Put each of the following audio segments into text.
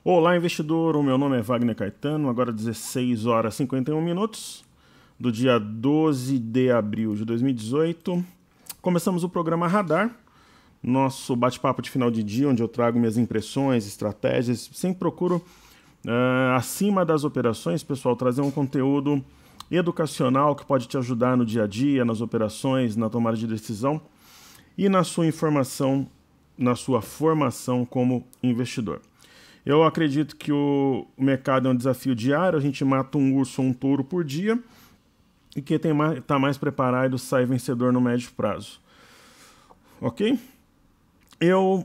Olá, investidor. O meu nome é Wagner Caetano. Agora 16 horas e 51 minutos do dia 12 de abril de 2018. Começamos o programa Radar, nosso bate-papo de final de dia, onde eu trago minhas impressões, estratégias. Sempre procuro, acima das operações, pessoal, trazer um conteúdo educacional que pode te ajudar no dia a dia, nas operações, na tomada de decisão e na sua informação, na sua formação como investidor. Eu acredito que o mercado é um desafio diário, a gente mata um urso ou um touro por dia, e quem está mais preparado sai vencedor no médio prazo. Ok? Eu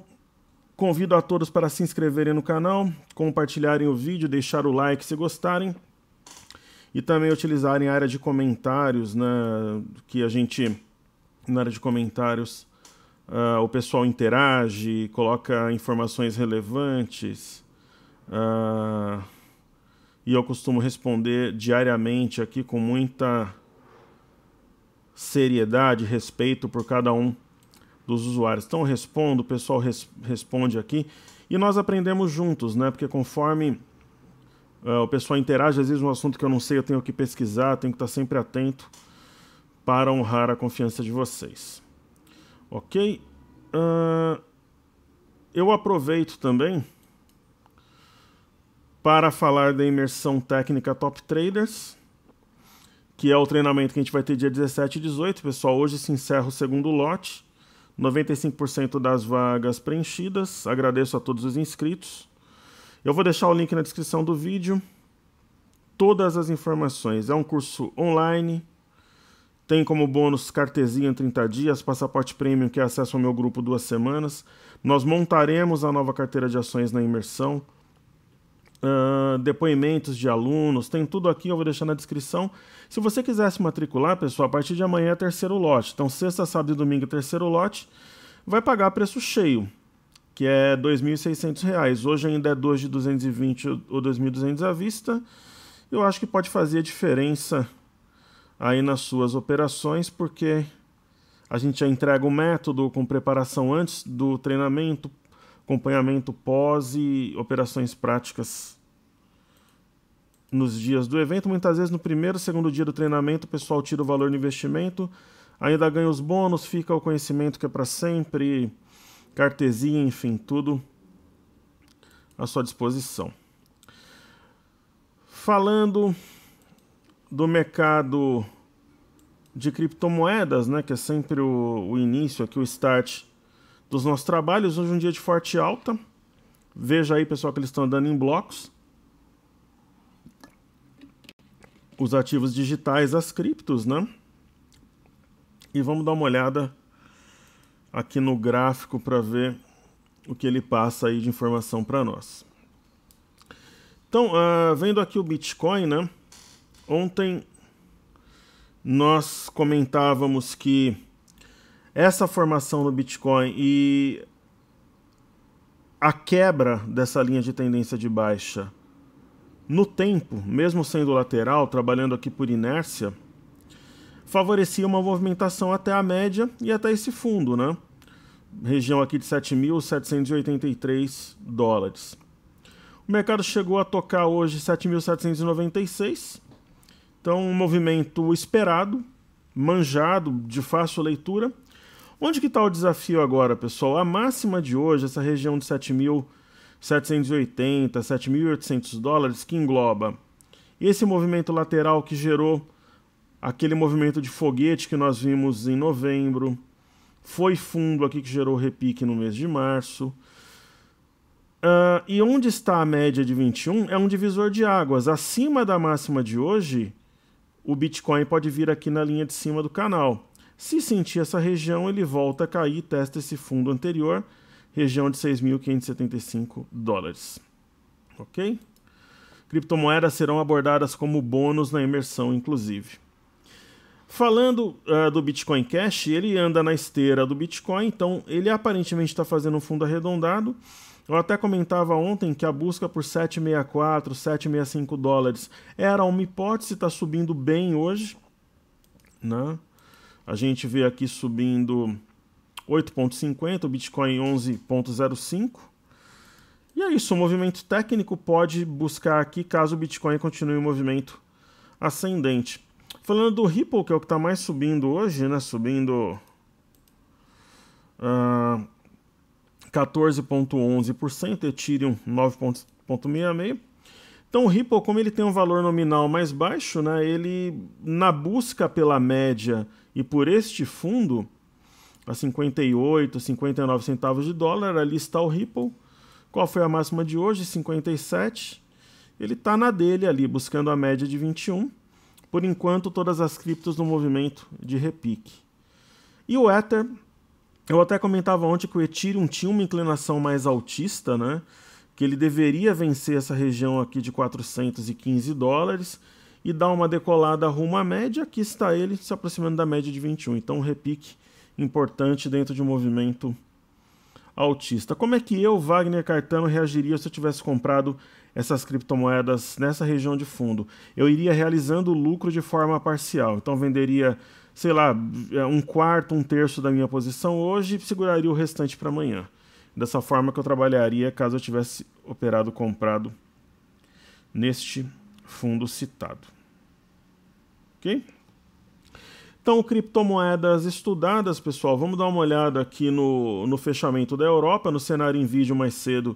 convido a todos para se inscreverem no canal, compartilharem o vídeo, deixar o like se gostarem, e também utilizarem a área de comentários, né, que a gente, na área de comentários, o pessoal interage, coloca informações relevantes, e eu costumo responder diariamente aqui com muita seriedade, respeito por cada um dos usuários. Então eu respondo, o pessoal responde aqui e nós aprendemos juntos, né? Porque conforme o pessoal interage, às vezes um assunto que eu não sei eu tenho que pesquisar, tenho que estar sempre atento para honrar a confiança de vocês. Ok? Eu aproveito também para falar da imersão técnica Top Traders, que é o treinamento que a gente vai ter dia 17 e 18. Pessoal, hoje se encerra o segundo lote, 95% das vagas preenchidas. Agradeço a todos os inscritos. Eu vou deixar o link na descrição do vídeo. Todas as informações. É um curso online. Tem como bônus cartezinha em 30 dias, passaporte premium, que é acesso ao meu grupo 2 semanas. Nós montaremos a nova carteira de ações na imersão. Depoimentos de alunos, tem tudo aqui, eu vou deixar na descrição. Se você quiser se matricular, pessoal, a partir de amanhã é terceiro lote. Então, sexta, sábado e domingo é terceiro lote. Vai pagar preço cheio, que é R$ 2.600. Hoje ainda é 2 de 220 ou 2.200 à vista. Eu acho que pode fazer diferença aí nas suas operações, porque a gente já entrega o método com preparação antes do treinamento, acompanhamento pós e operações práticas nos dias do evento. Muitas vezes no primeiro, segundo dia do treinamento o pessoal tira o valor do investimento, ainda ganha os bônus, fica o conhecimento que é para sempre, cartezinha, enfim, tudo à sua disposição. Falando do mercado de criptomoedas, né, que é sempre o início aqui, o start dos nossos trabalhos. Hoje é um dia de forte alta. Veja aí, pessoal, que eles estão andando em blocos. Os ativos digitais, as criptos, né? E vamos dar uma olhada aqui no gráfico para ver o que ele passa aí de informação para nós. Então, vendo aqui o Bitcoin, né? Ontem nós comentávamos que essa formação do Bitcoin e a quebra dessa linha de tendência de baixa no tempo, mesmo sendo lateral, trabalhando aqui por inércia, favorecia uma movimentação até a média e até esse fundo, né? Região aqui de 7.783 dólares. O mercado chegou a tocar hoje 7.796. Então, um movimento esperado, manjado, de fácil leitura. Onde que está o desafio agora, pessoal? A máxima de hoje, essa região de 7.780, 7.800 dólares, que engloba esse movimento lateral que gerou aquele movimento de foguete que nós vimos em novembro, foi fundo aqui que gerou repique no mês de março. E onde está a média de 21 é um divisor de águas. Acima da máxima de hoje, o Bitcoin pode vir aqui na linha de cima do canal. Se sentir essa região, ele volta a cair e testa esse fundo anterior, região de 6.575 dólares. Ok? Criptomoedas serão abordadas como bônus na imersão, inclusive. Falando do Bitcoin Cash, ele anda na esteira do Bitcoin, então ele aparentemente está fazendo um fundo arredondado. Eu até comentava ontem que a busca por 764, 765 dólares era uma hipótese, está subindo bem hoje, né? A gente vê aqui subindo 8,50, o Bitcoin 11,05. E é isso, o movimento técnico pode buscar aqui caso o Bitcoin continue em movimento ascendente. Falando do Ripple, que é o que está mais subindo hoje, né? Subindo 14,11%, Ethereum 9,66%. Então o Ripple, como ele tem um valor nominal mais baixo, né? Ele, na busca pela média e por este fundo, a 58, 59 centavos de dólar, ali está o Ripple. Qual foi a máxima de hoje? 57. Ele está na dele ali, buscando a média de 21. Por enquanto, todas as criptos no movimento de repique. E o Ether, eu até comentava ontem que o Ethereum tinha uma inclinação mais altista, né? Que ele deveria vencer essa região aqui de 415 dólares e dar uma decolada rumo à média. Aqui está ele se aproximando da média de 21. Então, um repique importante dentro de um movimento altista. Como é que eu, Wagner Caetano, reagiria se eu tivesse comprado essas criptomoedas nessa região de fundo? Eu iria realizando lucro de forma parcial. Então venderia, sei lá, um quarto, um terço da minha posição hoje e seguraria o restante para amanhã. Dessa forma que eu trabalharia caso eu tivesse comprado neste fundo citado. Ok? Então, criptomoedas estudadas, pessoal, vamos dar uma olhada aqui no fechamento da Europa, no cenário em vídeo mais cedo.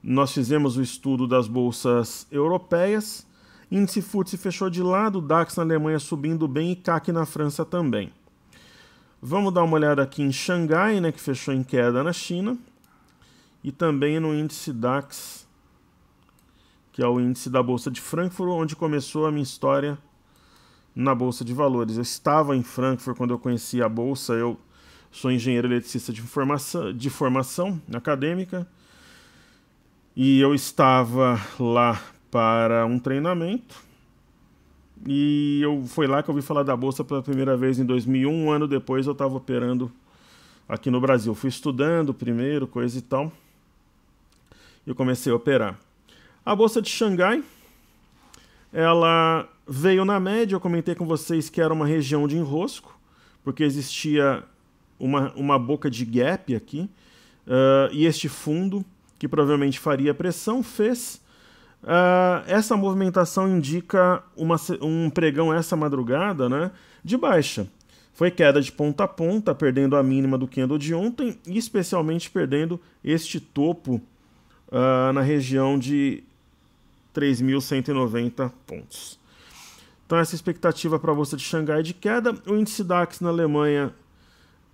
Nós fizemos o estudo das bolsas europeias. Índice FTSE fechou de lado, DAX na Alemanha subindo bem e CAC na França também. Vamos dar uma olhada aqui em Xangai, né, que fechou em queda na China. E também no índice DAX, que é o índice da Bolsa de Frankfurt, onde começou a minha história na Bolsa de Valores. Eu estava em Frankfurt quando eu conheci a Bolsa, eu sou engenheiro eletricista de formação acadêmica, e eu estava lá para um treinamento, e foi lá que eu ouvi falar da Bolsa pela primeira vez em 2001, um ano depois eu estava operando aqui no Brasil. Fui estudando primeiro, coisa e tal, e eu comecei a operar. A Bolsa de Xangai, ela veio na média, eu comentei com vocês que era uma região de enrosco, porque existia uma boca de gap aqui, e este fundo, que provavelmente faria pressão, fez. Essa movimentação indica um pregão essa madrugada, né, de baixa. Foi queda de ponta a ponta, perdendo a mínima do candle de ontem, e especialmente perdendo este topo na região de 3.190 pontos. Então essa expectativa para a Bolsa de Xangai de queda. O índice DAX na Alemanha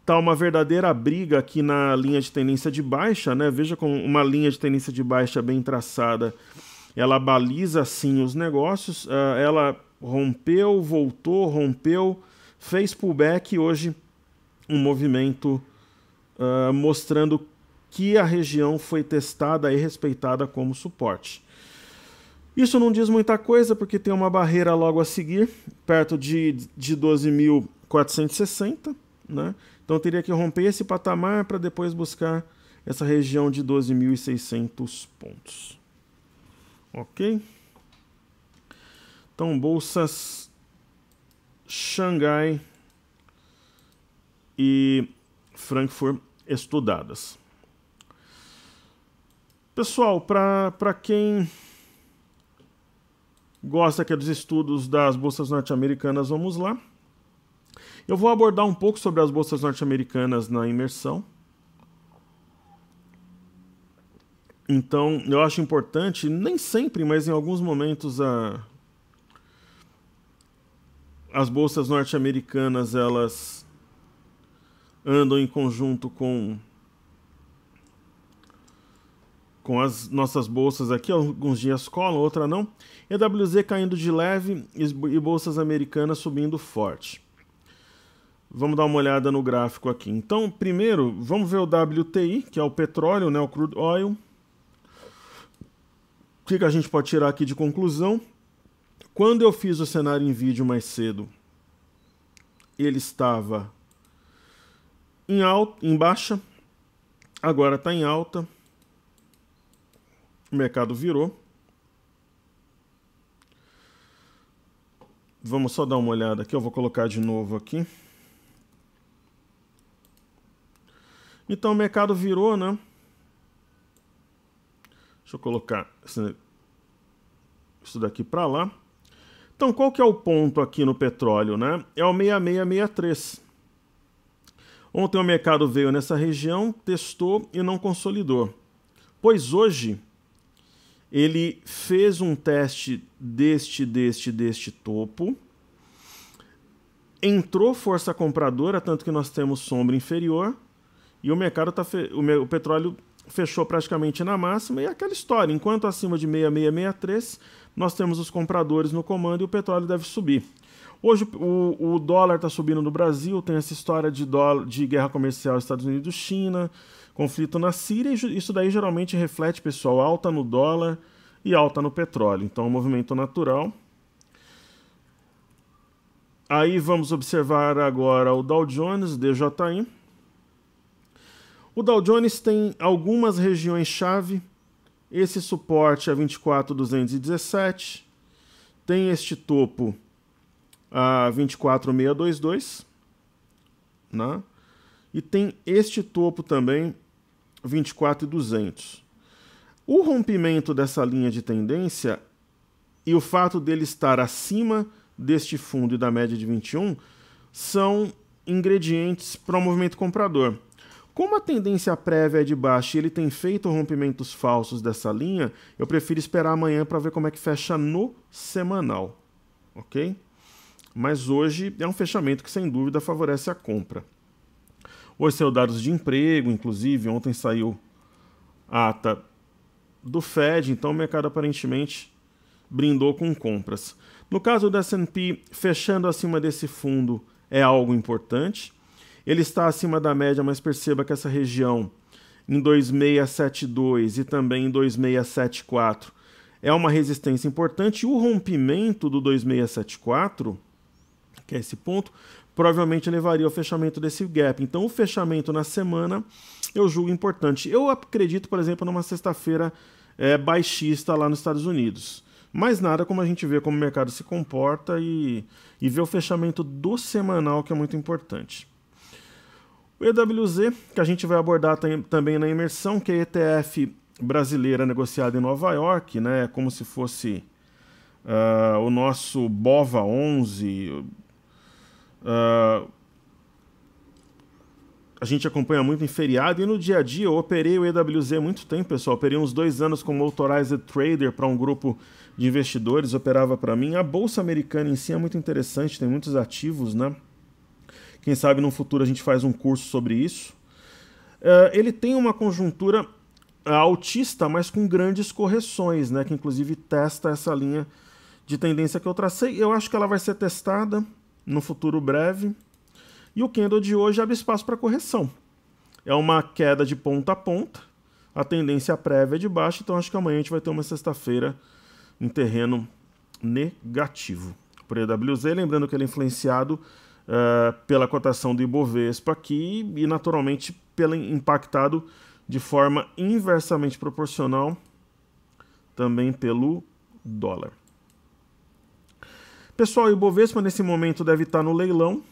está uma verdadeira briga aqui na linha de tendência de baixa, né? Veja como uma linha de tendência de baixa bem traçada, ela baliza sim os negócios. Ela rompeu, voltou, rompeu, fez pullback e hoje um movimento mostrando que a região foi testada e respeitada como suporte. Isso não diz muita coisa, porque tem uma barreira logo a seguir, perto de 12.460, né? Então teria que romper esse patamar para depois buscar essa região de 12.600 pontos. Ok? Então, bolsas Xangai e Frankfurt estudadas. Pessoal, para quem gosta aqui dos estudos das bolsas norte-americanas, vamos lá. Eu vou abordar um pouco sobre as bolsas norte-americanas na imersão. Então, eu acho importante, nem sempre, mas em alguns momentos, as bolsas norte-americanas, elas andam em conjunto com as nossas bolsas aqui. Alguns dias colam, outra não. EWZ caindo de leve e bolsas americanas subindo forte. Vamos dar uma olhada no gráfico aqui. Então, primeiro, vamos ver o WTI, que é o petróleo, né, o crude oil. O que a gente pode tirar aqui de conclusão? Quando eu fiz o cenário em vídeo mais cedo, ele estava em baixa, agora está em alta. O mercado virou. Vamos só dar uma olhada aqui, eu vou colocar de novo aqui. Então o mercado virou, né? Deixa eu colocar isso daqui para lá. Então, qual que é o ponto aqui no petróleo, né? É o 6663. Ontem o mercado veio nessa região, testou e não consolidou. Pois hoje ele fez um teste deste topo, entrou força compradora, tanto que nós temos sombra inferior, e o mercado o petróleo fechou praticamente na máxima, e aquela história, enquanto acima de 6663, nós temos os compradores no comando e o petróleo deve subir. Hoje o dólar está subindo no Brasil, tem essa história de guerra comercial Estados Unidos-China, conflito na Síria, e isso daí geralmente reflete, pessoal, alta no dólar e alta no petróleo. Então, é um movimento natural. Aí vamos observar agora o Dow Jones, DJI. O Dow Jones tem algumas regiões-chave. Esse suporte é 24.217. Tem este topo a 24.622, né? E tem este topo também, 24.200. O rompimento dessa linha de tendência e o fato dele estar acima deste fundo e da média de 21 são ingredientes para o movimento comprador. Como a tendência prévia é de baixa e ele tem feito rompimentos falsos dessa linha, eu prefiro esperar amanhã para ver como é que fecha no semanal, ok? Mas hoje é um fechamento que, sem dúvida, favorece a compra. Hoje saiu dados de emprego, inclusive, ontem saiu a ata do Fed, então o mercado aparentemente brindou com compras. No caso do S&P, fechando acima desse fundo é algo importante. Ele está acima da média, mas perceba que essa região em 2672 e também em 2674 é uma resistência importante. E o rompimento do 2674, que é esse ponto, provavelmente levaria ao fechamento desse gap. Então, o fechamento na semana eu julgo importante. Eu acredito, por exemplo, numa sexta-feira baixista lá nos Estados Unidos. Mas nada como a gente vê como o mercado se comporta e ver o fechamento do semanal, que é muito importante. O EWZ, que a gente vai abordar também na imersão, que é a ETF brasileira negociada em Nova York, né, como se fosse o nosso BOVA11. A gente acompanha muito em feriado e no dia a dia eu operei o EWZ há muito tempo, pessoal. Operei uns 2 anos como Authorized Trader para um grupo de investidores, operava para mim. A Bolsa Americana em si é muito interessante, tem muitos ativos, né? Quem sabe no futuro a gente faz um curso sobre isso. Ele tem uma conjuntura altista, mas com grandes correções, né? Que inclusive testa essa linha de tendência que eu tracei. Eu acho que ela vai ser testada no futuro breve. E o candle de hoje abre espaço para correção. É uma queda de ponta a ponta. A tendência prévia é de baixo, então acho que amanhã a gente vai ter uma sexta-feira em terreno negativo. Por EWZ, lembrando que ele é influenciado pela cotação do Ibovespa aqui e naturalmente impactado de forma inversamente proporcional também pelo dólar. Pessoal, o Ibovespa nesse momento deve estar no leilão,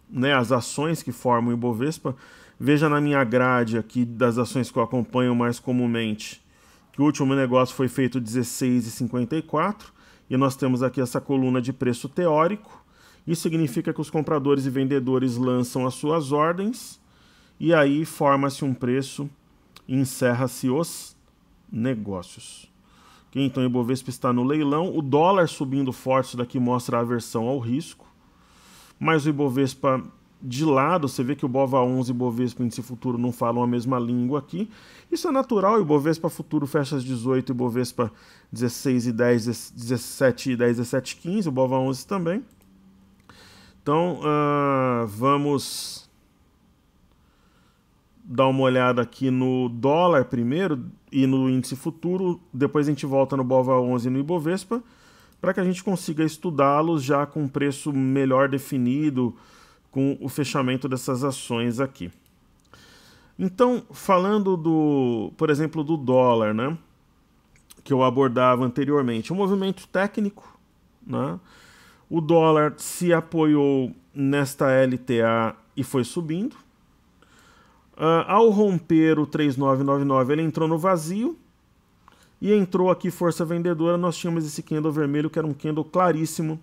né, as ações que formam o Ibovespa. Veja na minha grade aqui das ações que eu acompanho mais comumente que o último negócio foi feito 16,54 e nós temos aqui essa coluna de preço teórico. Isso significa que os compradores e vendedores lançam as suas ordens e aí forma-se um preço e encerra-se os negócios. Okay, então o Ibovespa está no leilão, o dólar subindo forte, isso daqui mostra a aversão ao risco. Mas o Ibovespa de lado, você vê que o BOVA11 e o Ibovespa Índice Futuro não falam a mesma língua aqui. Isso é natural, o Ibovespa Futuro fecha às 18, o Ibovespa 16,10, 17,10, 17,15, o BOVA11 também. Então, vamos dar uma olhada aqui no dólar primeiro e no Índice Futuro, depois a gente volta no BOVA11 e no Ibovespa, para que a gente consiga estudá-los já com um preço melhor definido, com o fechamento dessas ações aqui. Então, falando por exemplo, do dólar, né, que eu abordava anteriormente, um movimento técnico, né, o dólar se apoiou nesta LTA e foi subindo. Ao romper o 3.999, ele entrou no vazio, e entrou aqui força vendedora, nós tínhamos esse candle vermelho que era um candle claríssimo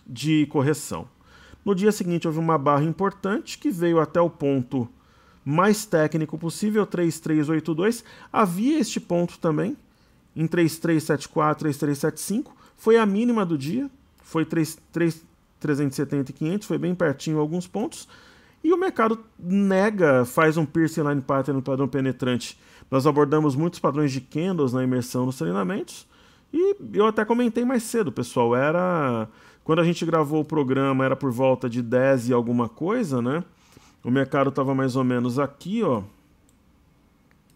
de correção. No dia seguinte houve uma barra importante que veio até o ponto mais técnico possível, 3382. Havia este ponto também em 3374, 3375, foi a mínima do dia, foi 370 e 500, foi bem pertinho alguns pontos. E o mercado nega, faz um piercing line pattern no padrão penetrante. Nós abordamos muitos padrões de candles na imersão nos treinamentos. E eu até comentei mais cedo, pessoal. Quando a gente gravou o programa, era por volta de 10 e alguma coisa, né? O mercado estava mais ou menos aqui, ó.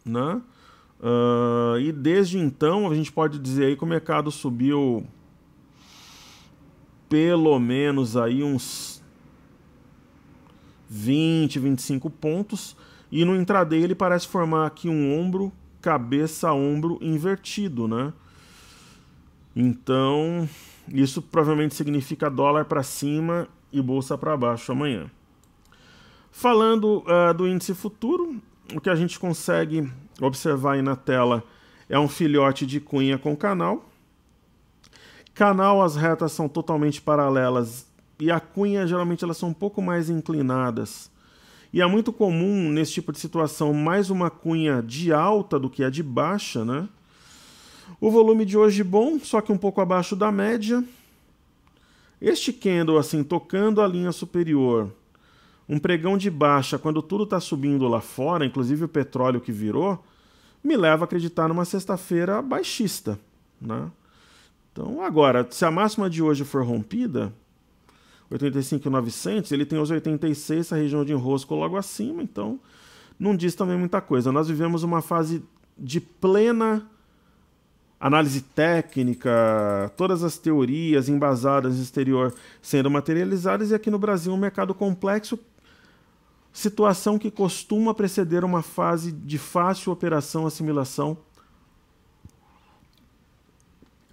Né? E desde então, a gente pode dizer aí que o mercado subiu pelo menos aí uns 20, 25 pontos, e no intraday ele parece formar aqui um ombro, cabeça, ombro invertido, né? Então, isso provavelmente significa dólar para cima e bolsa para baixo amanhã. Falando do índice futuro, o que a gente consegue observar aí na tela é um filhote de cunha com canal. Canal, as retas são totalmente paralelas e a cunha geralmente elas são um pouco mais inclinadas. E é muito comum nesse tipo de situação mais uma cunha de alta do que a de baixa, né? O volume de hoje bom, só que um pouco abaixo da média. Este candle assim tocando a linha superior, um pregão de baixa quando tudo está subindo lá fora, inclusive o petróleo que virou, me leva a acreditar numa sexta-feira baixista, né? Então, agora, se a máxima de hoje for rompida, 85.900, ele tem os 86, essa região de enrosco logo acima, então não diz também muita coisa. Nós vivemos uma fase de plena análise técnica, todas as teorias embasadas no exterior sendo materializadas, e aqui no Brasil um mercado complexo, situação que costuma preceder uma fase de fácil operação, assimilação,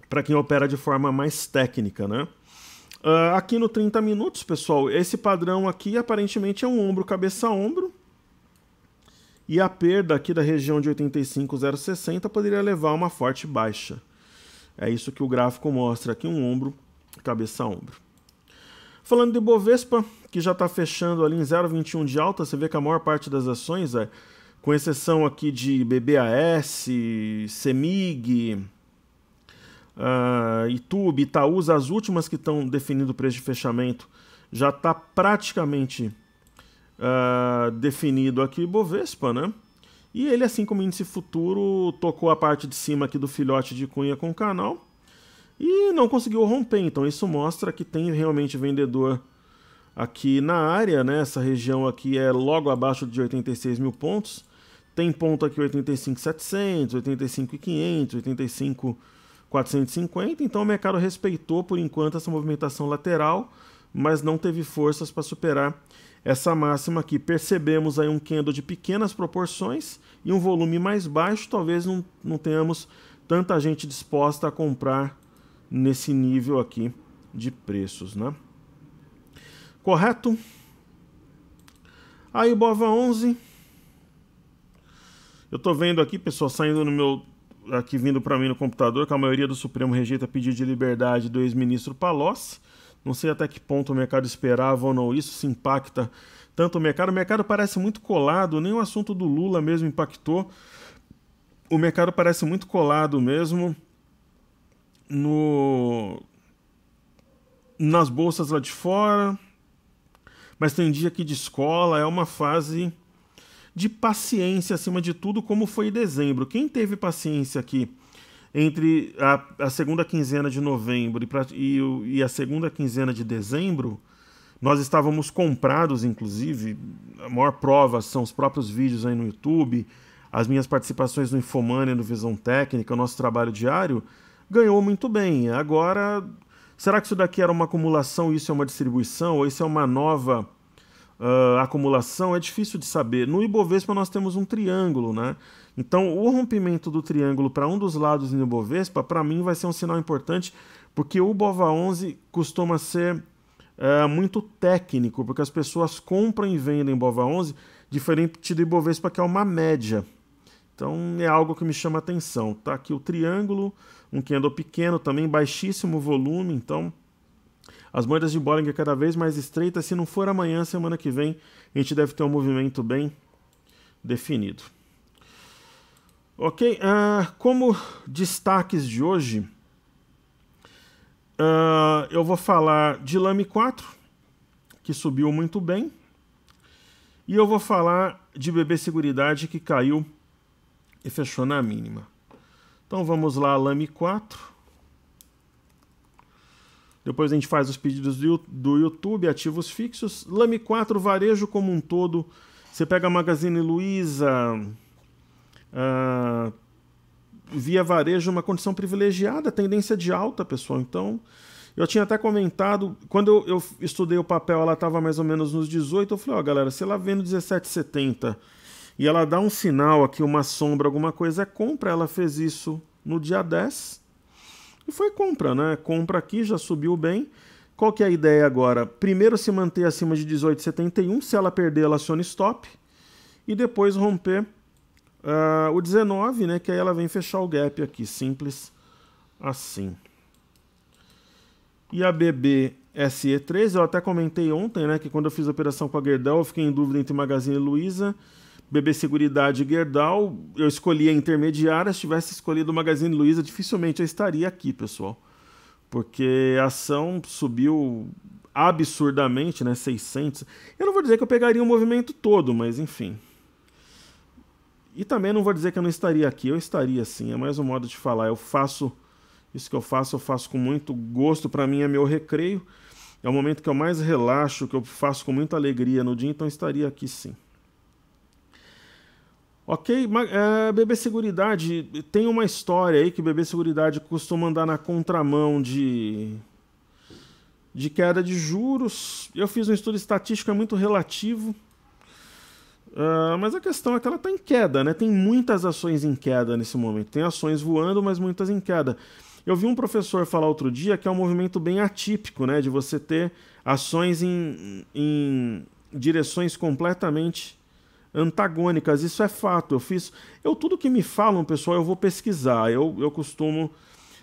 para quem opera de forma mais técnica, né? Aqui no 30 minutos, pessoal, esse padrão aqui aparentemente é um ombro, cabeça, ombro. E a perda aqui da região de 85,060 poderia levar a uma forte baixa. É isso que o gráfico mostra aqui, um ombro, cabeça, ombro. Falando de Bovespa, que já está fechando ali em 0,21 de alta, você vê que a maior parte das ações, com exceção aqui de BBAS, CEMIG, Itube, Itaúsa, as últimas que estão definindo o preço de fechamento, já está praticamente definido aqui Bovespa, né? E ele, assim como o índice futuro, tocou a parte de cima aqui do filhote de cunha com canal e não conseguiu romper. Então isso mostra que tem realmente vendedor aqui na área, né? Essa região aqui é logo abaixo de 86 mil pontos. Tem ponto aqui 85.700, 85.500, 85.450. Então o mercado respeitou por enquanto essa movimentação lateral, mas não teve forças para superar essa máxima aqui. Percebemos aí um candle de pequenas proporções e um volume mais baixo. Talvez não tenhamos tanta gente disposta a comprar nesse nível aqui de preços, né? Correto? Aí o BOVA11. Eu tô vendo aqui, pessoal, saindo no meu... aqui vindo para mim no computador, que a maioria do Supremo rejeita pedido de liberdade do ex-ministro Palocci. Não sei até que ponto o mercado esperava ou não isso, se impacta tanto o mercado. O mercado parece muito colado, nem o assunto do Lula mesmo impactou. O mercado parece muito colado mesmo nas bolsas lá de fora, mas tem dia aqui de escola, é uma fase de paciência acima de tudo, como foi em dezembro. Quem teve paciência aqui entre a segunda quinzena de novembro e a segunda quinzena de dezembro, nós estávamos comprados, inclusive, a maior prova são os próprios vídeos aí no YouTube, as minhas participações no Infomania, no Visão Técnica, o nosso trabalho diário, ganhou muito bem. Agora, será que isso daqui era uma acumulação, isso é uma distribuição, ou isso é uma nova acumulação? É difícil de saber. No Ibovespa nós temos um triângulo, né? Então, o rompimento do triângulo para um dos lados no Ibovespa, para mim, vai ser um sinal importante, porque o BOVA11 costuma ser muito técnico, porque as pessoas compram e vendem BOVA11, diferente do Ibovespa, que é uma média. Então é algo que me chama atenção. Tá aqui o triângulo, um candle pequeno também, baixíssimo volume, então as moedas de Bollinger cada vez mais estreitas. Se não for amanhã, semana que vem, a gente deve ter um movimento bem definido. Ok, como destaques de hoje, eu vou falar de Lame 4, que subiu muito bem, e eu vou falar de BB Seguridade, que caiu e fechou na mínima. Então vamos lá, Lame 4. Depois a gente faz os pedidos do YouTube, ativos fixos. Lame 4, varejo como um todo. Você pega a Magazine Luiza, via varejo, uma condição privilegiada, tendência de alta, pessoal. Então, eu tinha até comentado, quando eu estudei o papel, ela estava mais ou menos nos 18, eu falei, ó, galera, se ela vem no 17,70 e ela dá um sinal aqui, uma sombra, alguma coisa, é compra. Ela fez isso no dia 10 e foi compra, né? Compra aqui, já subiu bem. Qual que é a ideia agora? Primeiro se manter acima de 18,71, se ela perder, ela aciona stop, e depois romper o 19, né? Que aí ela vem fechar o gap aqui, simples assim. E a BB SE3, eu até comentei ontem, né? Que quando eu fiz a operação com a Gerdau, eu fiquei em dúvida entre Magazine Luiza, BB Seguridade e Gerdau. Eu escolhi a intermediária. Se tivesse escolhido o Magazine Luiza, dificilmente eu estaria aqui, pessoal. Porque a ação subiu absurdamente, né? 600. Eu não vou dizer que eu pegaria o movimento todo, mas enfim. E também não vou dizer que eu não estaria aqui. Eu estaria sim, é mais um modo de falar. Eu faço isso que eu faço com muito gosto. Para mim é meu recreio. É o momento que eu mais relaxo, que eu faço com muita alegria no dia, então eu estaria aqui sim. Ok, BB Seguridade, tem uma história aí que BB Seguridade costuma andar na contramão de queda de juros. Eu fiz um estudo estatístico, é muito relativo, mas a questão é que ela está em queda, né? Tem muitas ações em queda nesse momento. Tem ações voando, mas muitas em queda. Eu vi um professor falar outro dia que é um movimento bem atípico, né? De você ter ações em direções completamente antagônicas. Isso é fato. Tudo que me falam, pessoal, eu vou pesquisar. Eu costumo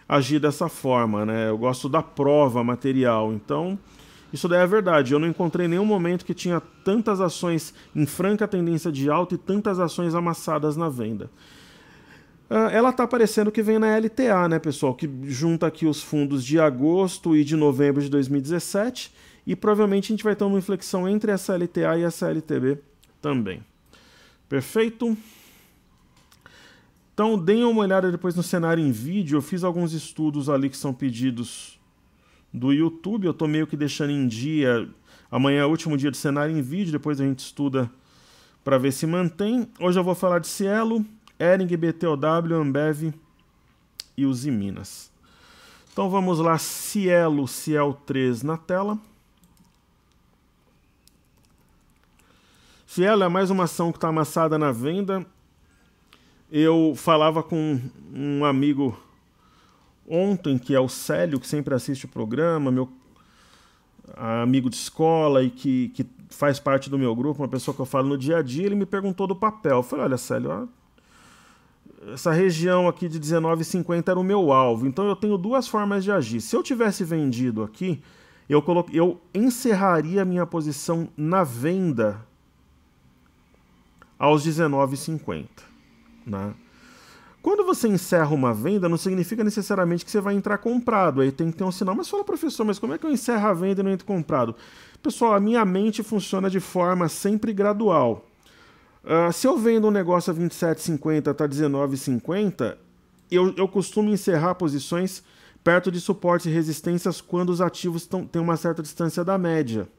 agir dessa forma, né? Eu gosto da prova material. Então, isso daí é verdade. Eu não encontrei nenhum momento que tinha tantas ações em franca tendência de alta e tantas ações amassadas na venda. Ela está aparecendo que vem na LTA, né, pessoal? Que junta aqui os fundos de agosto e de novembro de 2017. E provavelmente a gente vai ter uma inflexão entre essa LTA e essa LTB também. Perfeito? Então, deem uma olhada depois no cenário em vídeo. Eu fiz alguns estudos ali que são pedidos do YouTube. Eu estou meio que deixando em dia. Amanhã é o último dia de cenário em vídeo. Depois a gente estuda para ver se mantém. Hoje eu vou falar de Cielo, Hering, BTOW, Ambev e Usiminas. Então vamos lá. Cielo, Ciel3 na tela. Cielo é mais uma ação que está amassada na venda. Eu falava com um amigo ontem, que é o Célio, que sempre assiste o programa, meu amigo de escola e que faz parte do meu grupo, uma pessoa que eu falo no dia a dia. Ele me perguntou do papel. Eu falei, olha, Célio, essa região aqui de 19,50 era o meu alvo. Então eu tenho duas formas de agir. Se eu tivesse vendido aqui, eu encerraria a minha posição na venda aos 19,50. Né? Quando você encerra uma venda, não significa necessariamente que você vai entrar comprado. Aí tem que ter um sinal. Mas fala, professor, mas como é que eu encerro a venda e não entro comprado? Pessoal, a minha mente funciona de forma sempre gradual. Se eu vendo um negócio a 27,50 está 19,50, eu costumo encerrar posições perto de suportes e resistências quando os ativos têm uma certa distância da média.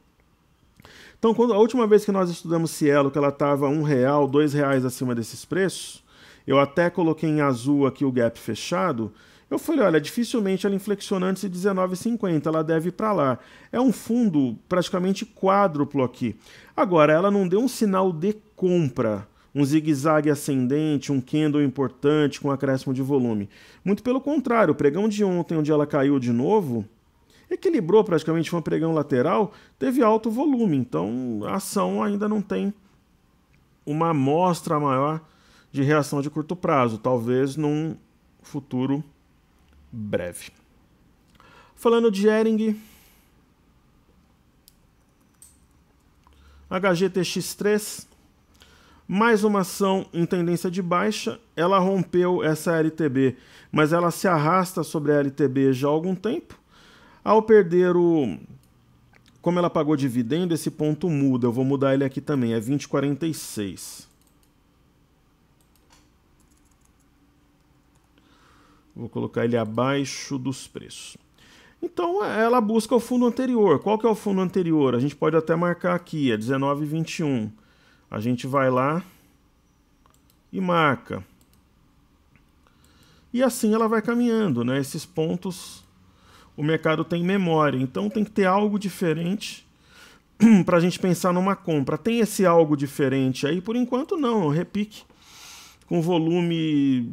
Então, a última vez que nós estudamos Cielo, que ela estava R$1, R$2 acima desses preços, eu até coloquei em azul aqui o gap fechado, eu falei, olha, dificilmente ela inflexiona antes de 19,50, ela deve ir para lá. É um fundo praticamente quádruplo aqui. Agora, ela não deu um sinal de compra, um zigue-zague ascendente, um candle importante com acréscimo de volume. Muito pelo contrário, o pregão de ontem, onde ela caiu de novo, equilibrou praticamente, foi um pregão lateral, teve alto volume, então a ação ainda não tem uma amostra maior de reação de curto prazo, talvez num futuro breve. Falando de Hering, HGTX3, mais uma ação em tendência de baixa, ela rompeu essa LTB, mas ela se arrasta sobre a LTB já há algum tempo. Ao perder como ela pagou dividendo, esse ponto muda, eu vou mudar ele aqui também, é 20,46. Vou colocar ele abaixo dos preços. Então ela busca o fundo anterior. Qual que é o fundo anterior? A gente pode até marcar aqui, é 19,21. A gente vai lá e marca. E assim ela vai caminhando, né? Esses pontos, o mercado tem memória, então tem que ter algo diferente para a gente pensar numa compra. Tem esse algo diferente aí? Por enquanto não, repique com volume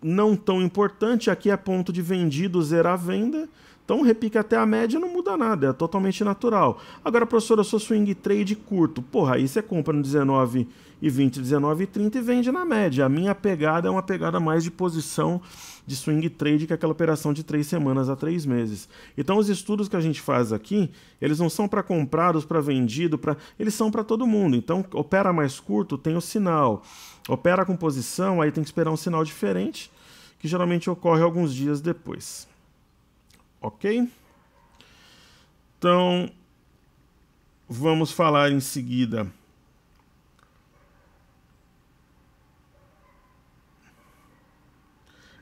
não tão importante. Aqui é ponto de vendido, zerar a venda. Então, repique até a média não muda nada, é totalmente natural. Agora, professor, eu sou swing trade curto. Porra, aí você compra no 19,20, 19,30 e vende na média. A minha pegada é uma pegada mais de posição de swing trade, que é aquela operação de 3 semanas a 3 meses. Então, os estudos que a gente faz aqui, eles não são para comprados, para vendido, eles são para todo mundo. Então, opera mais curto, tem o sinal. Opera com posição, aí tem que esperar um sinal diferente, que geralmente ocorre alguns dias depois. Ok? Então, vamos falar em seguida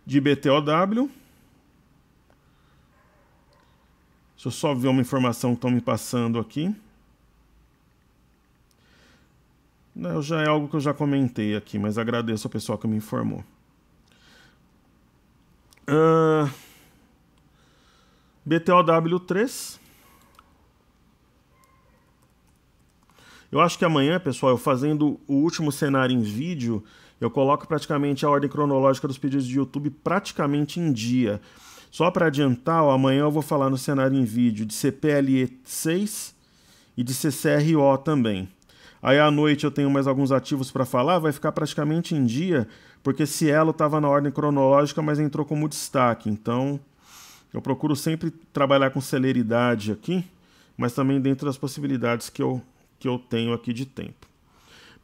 de BTOW. Deixa eu só ver uma informação que estão me passando aqui. Não, já é algo que eu já comentei aqui, mas agradeço ao pessoal que me informou. BTOW3. Eu acho que amanhã, pessoal, eu fazendo o último cenário em vídeo, eu coloco praticamente a ordem cronológica dos pedidos de YouTube praticamente em dia. Só para adiantar, amanhã eu vou falar no cenário em vídeo de CPLE6 e de CCRO também. Aí à noite eu tenho mais alguns ativos para falar, vai ficar praticamente em dia, porque Cielo estava na ordem cronológica, mas entrou como destaque. Então, eu procuro sempre trabalhar com celeridade aqui, mas também dentro das possibilidades que eu tenho aqui de tempo.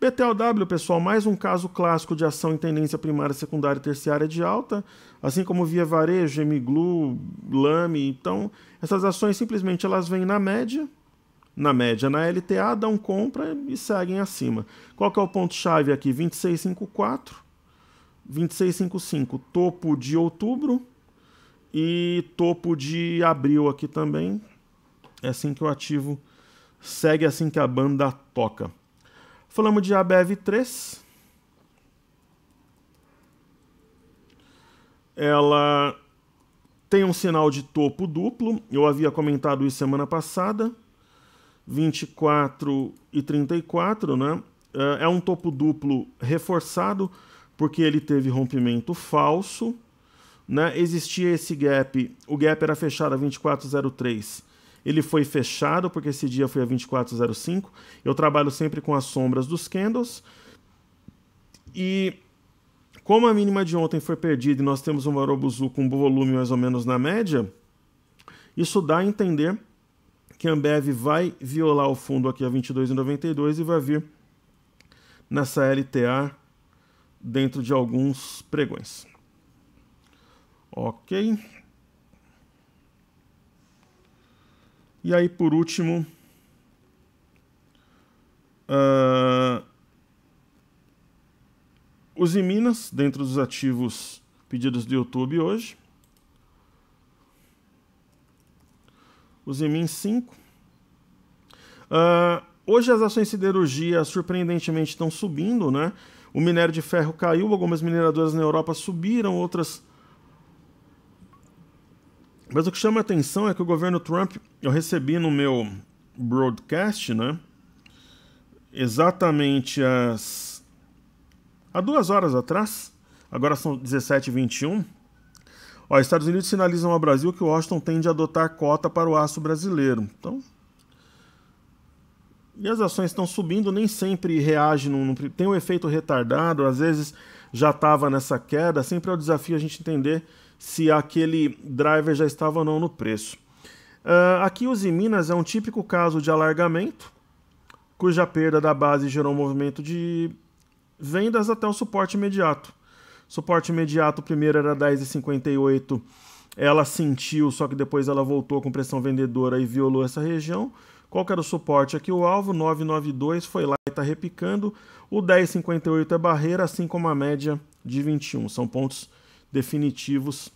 BTOW, pessoal, mais um caso clássico de ação em tendência primária, secundária e terciária de alta, assim como Via Varejo, Emiglu, Lame. Então, essas ações simplesmente elas vêm na média, na LTA, dão compra e seguem acima. Qual que é o ponto-chave aqui? 26,54, 26,55, topo de outubro e topo de abril aqui também. É assim que o ativo segue, assim que a banda toca. Falamos de ABEV3. Ela tem um sinal de topo duplo. Eu havia comentado isso semana passada. 24,34, né? É um topo duplo reforçado, porque ele teve rompimento falso, né? Existia esse gap, o gap era fechado a 24,03. Ele foi fechado, porque esse dia foi a 24,05. Eu trabalho sempre com as sombras dos candles. E como a mínima de ontem foi perdida e nós temos um Marubozu com volume mais ou menos na média, isso dá a entender que a Ambev vai violar o fundo aqui a 22,92 e vai vir nessa LTA dentro de alguns pregões. Ok. E aí, por último, os Minas, dentro dos ativos pedidos do YouTube hoje. Os Emin 5. Hoje as ações de siderurgia surpreendentemente estão subindo, né? O minério de ferro caiu, algumas mineradoras na Europa subiram, outras... Mas o que chama a atenção é que o governo Trump, eu recebi no meu broadcast, né? Exatamente há 2 horas atrás, agora são 17h21. Ó, Estados Unidos sinalizam ao Brasil que o Washington tende a adotar cota para o aço brasileiro. Então, E as ações estão subindo, nem sempre reage, tem um efeito retardado, às vezes já estava nessa queda, sempre é o desafio a gente entender se aquele driver já estava ou não no preço. Aqui o Usiminas é um típico caso de alargamento, cuja perda da base gerou um movimento de vendas até o suporte imediato. Suporte imediato primeiro era 10,58, ela sentiu, só que depois ela voltou com pressão vendedora e violou essa região. Qual que era o suporte? Aqui o alvo, 9,92, foi lá e está repicando. O 10,58 é barreira, assim como a média de 21. São pontos definitivos.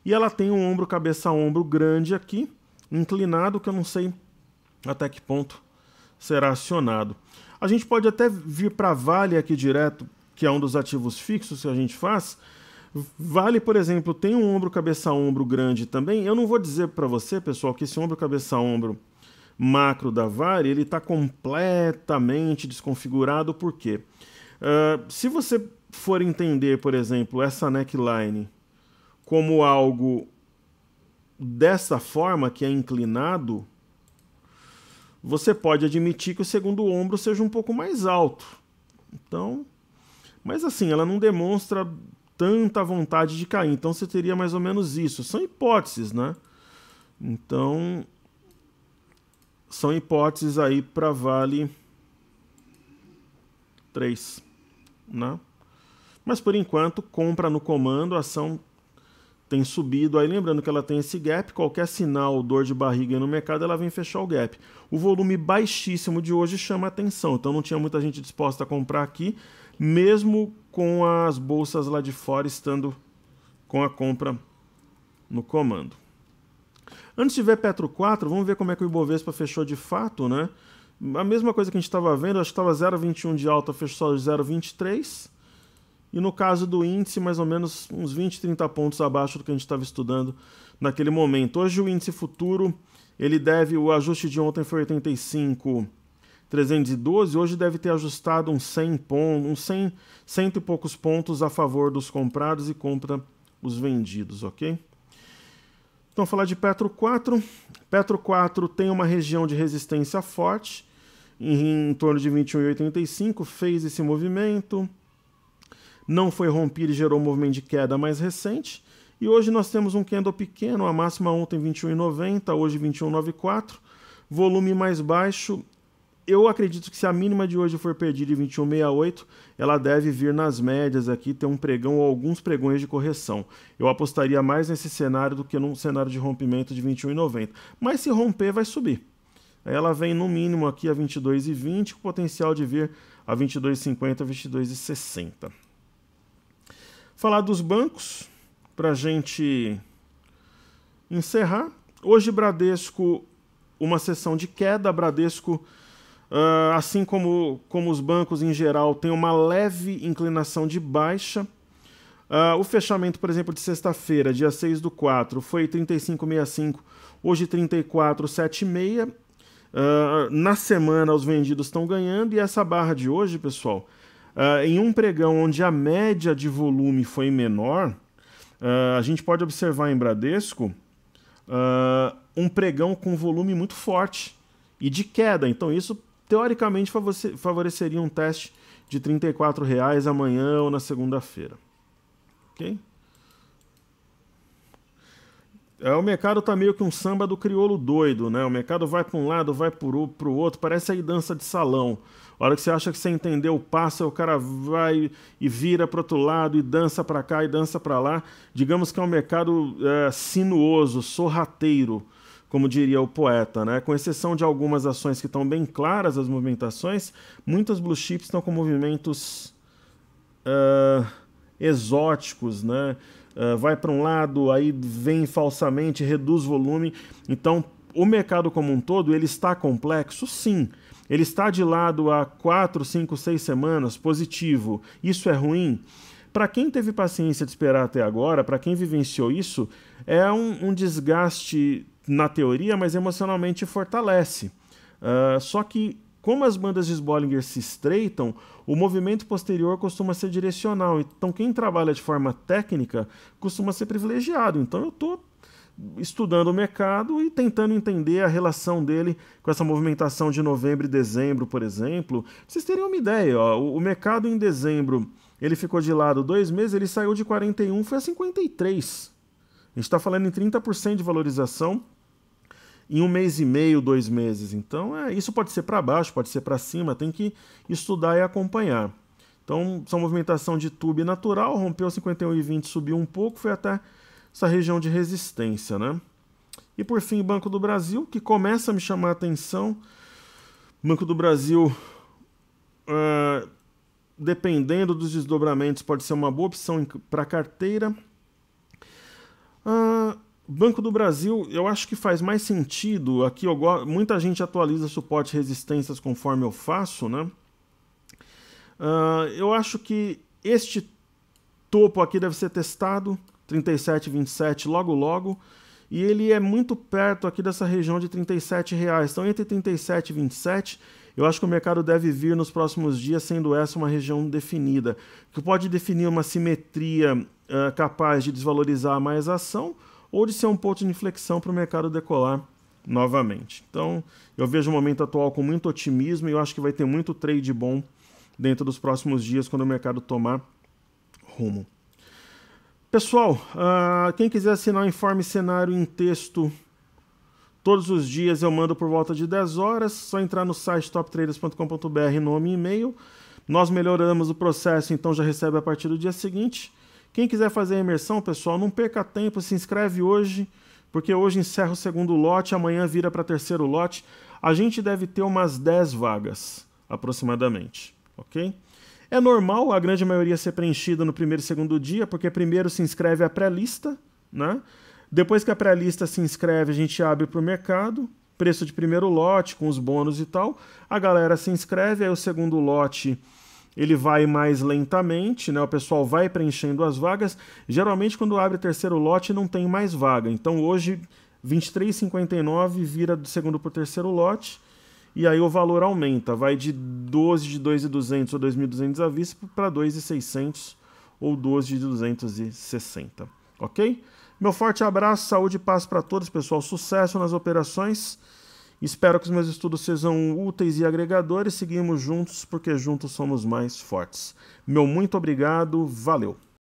E ela tem um ombro, cabeça a ombro grande aqui, inclinado, que eu não sei até que ponto será acionado. A gente pode até vir para Vale aqui direto, que é um dos ativos fixos que a gente faz. Vale, por exemplo, tem um ombro, cabeça a ombro grande também. Eu não vou dizer para você, pessoal, que esse ombro, cabeça a ombro macro da Vale, ele está completamente desconfigurado. Por quê? Se você for entender, por exemplo, essa neckline como algo dessa forma, que é inclinado, você pode admitir que o segundo ombro seja um pouco mais alto. Então, mas assim, ela não demonstra tanta vontade de cair. Então você teria mais ou menos isso. São hipóteses, né? Então, são hipóteses aí para Vale 3, né? Mas por enquanto, compra no comando, a ação tem subido. Aí lembrando que ela tem esse gap, qualquer sinal, dor de barriga no mercado, ela vem fechar o gap. O volume baixíssimo de hoje chama atenção, então não tinha muita gente disposta a comprar aqui, mesmo com as bolsas lá de fora estando com a compra no comando. Antes de ver Petro 4, vamos ver como é que o Ibovespa fechou de fato, né? A mesma coisa que a gente estava vendo, acho que estava 0,21 de alta, fechou 0,23. E no caso do índice, mais ou menos uns 20, 30 pontos abaixo do que a gente estava estudando naquele momento. Hoje o índice futuro, o ajuste de ontem foi 85,312, hoje deve ter ajustado uns 100 pontos, cento e poucos pontos a favor dos comprados e contra os vendidos, ok? Então, falar de Petro 4. Petro 4 tem uma região de resistência forte, em torno de 21,85, fez esse movimento, não foi rompido e gerou um movimento de queda mais recente. E hoje nós temos um candle pequeno, a máxima ontem 21,90, hoje 21,94, volume mais baixo. Eu acredito que se a mínima de hoje for perdida em 21,68, ela deve vir nas médias aqui, ter um pregão ou alguns pregões de correção. Eu apostaria mais nesse cenário do que num cenário de rompimento de 21,90. Mas se romper, vai subir. Ela vem no mínimo aqui a 22,20, com potencial de vir a 22,50, 22,60. Falar dos bancos, para a gente encerrar. Hoje, Bradesco, uma sessão de queda. Bradesco, assim como os bancos em geral, tem uma leve inclinação de baixa. O fechamento, por exemplo, de sexta-feira, dia 6/4, foi 35,65, hoje 34,76. Na semana, os vendidos estão ganhando, e essa barra de hoje, pessoal, em um pregão onde a média de volume foi menor, a gente pode observar em Bradesco um pregão com volume muito forte e de queda. Então isso, teoricamente, favoreceria um teste de R$ 34,00 amanhã ou na segunda-feira. Ok? O mercado está meio que um samba do crioulo doido, né? O mercado vai para um lado, vai para o outro, parece aí dança de salão. A hora que você acha que você entendeu o passo, o cara vai e vira para o outro lado, e dança para cá e dança para lá. Digamos que é um mercado sinuoso, sorrateiro, como diria o poeta, né? Com exceção de algumas ações que estão bem claras, as movimentações, muitas blue chips estão com movimentos exóticos, né? Vai para um lado, aí vem falsamente, reduz volume. Então, o mercado como um todo, ele está complexo? Sim. Ele está de lado há 4, 5, 6 semanas, positivo. Isso é ruim? Para quem teve paciência de esperar até agora, para quem vivenciou isso, é um desgaste na teoria, mas emocionalmente fortalece. Só que, como as bandas de Bollinger se estreitam, o movimento posterior costuma ser direcional. Então, quem trabalha de forma técnica costuma ser privilegiado. Então, eu estou estudando o mercado e tentando entender a relação dele com essa movimentação de novembro e dezembro, por exemplo. Pra vocês terem uma ideia, ó, o mercado em dezembro ele ficou de lado 2 meses, ele saiu de 41, foi a 53. A gente está falando em 30% de valorização em 1 mês e meio, 2 meses. Então, isso pode ser para baixo, pode ser para cima, tem que estudar e acompanhar. Então, essa movimentação de tube natural, rompeu 51,20, subiu um pouco, foi até essa região de resistência, né? E por fim, Banco do Brasil, que começa a me chamar a atenção. Banco do Brasil, dependendo dos desdobramentos, pode ser uma boa opção para carteira. Banco do Brasil, eu acho que faz mais sentido. Aqui muita gente atualiza suporte e resistências conforme eu faço, né? Eu acho que este topo aqui deve ser testado, 37,27 logo logo, e ele é muito perto aqui dessa região de R$37. Então entre 37 e 27, eu acho que o mercado deve vir nos próximos dias, sendo essa uma região definida, que pode definir uma simetria capaz de desvalorizar mais a ação, ou de ser um ponto de inflexão para o mercado decolar novamente. Então eu vejo o momento atual com muito otimismo e eu acho que vai ter muito trade bom dentro dos próximos dias, quando o mercado tomar rumo. Pessoal, quem quiser assinar o Informe Cenário em texto, todos os dias eu mando por volta de 10 horas, só entrar no site toptraders.com.br, nome e e-mail. Nós melhoramos o processo, então já recebe a partir do dia seguinte. Quem quiser fazer a imersão, pessoal, não perca tempo, se inscreve hoje, porque hoje encerra o segundo lote, amanhã vira para terceiro lote. A gente deve ter umas 10 vagas, aproximadamente. Ok? É normal a grande maioria ser preenchida no primeiro e segundo dia, porque primeiro se inscreve a pré-lista, né? Depois que a pré-lista se inscreve, a gente abre para o mercado, preço de primeiro lote, com os bônus e tal. A galera se inscreve, aí o segundo lote ele vai mais lentamente, né? O pessoal vai preenchendo as vagas. Geralmente, quando abre o terceiro lote, não tem mais vaga. Então, hoje, 23,59 vira do segundo para o terceiro lote. E aí o valor aumenta, vai de 12 de 2.200 ou 2.200 à vista para 2.600 ou 12 de 260, ok? Meu forte abraço, saúde e paz para todos, pessoal. Sucesso nas operações. Espero que os meus estudos sejam úteis e agregadores. Seguimos juntos, porque juntos somos mais fortes. Meu muito obrigado, valeu!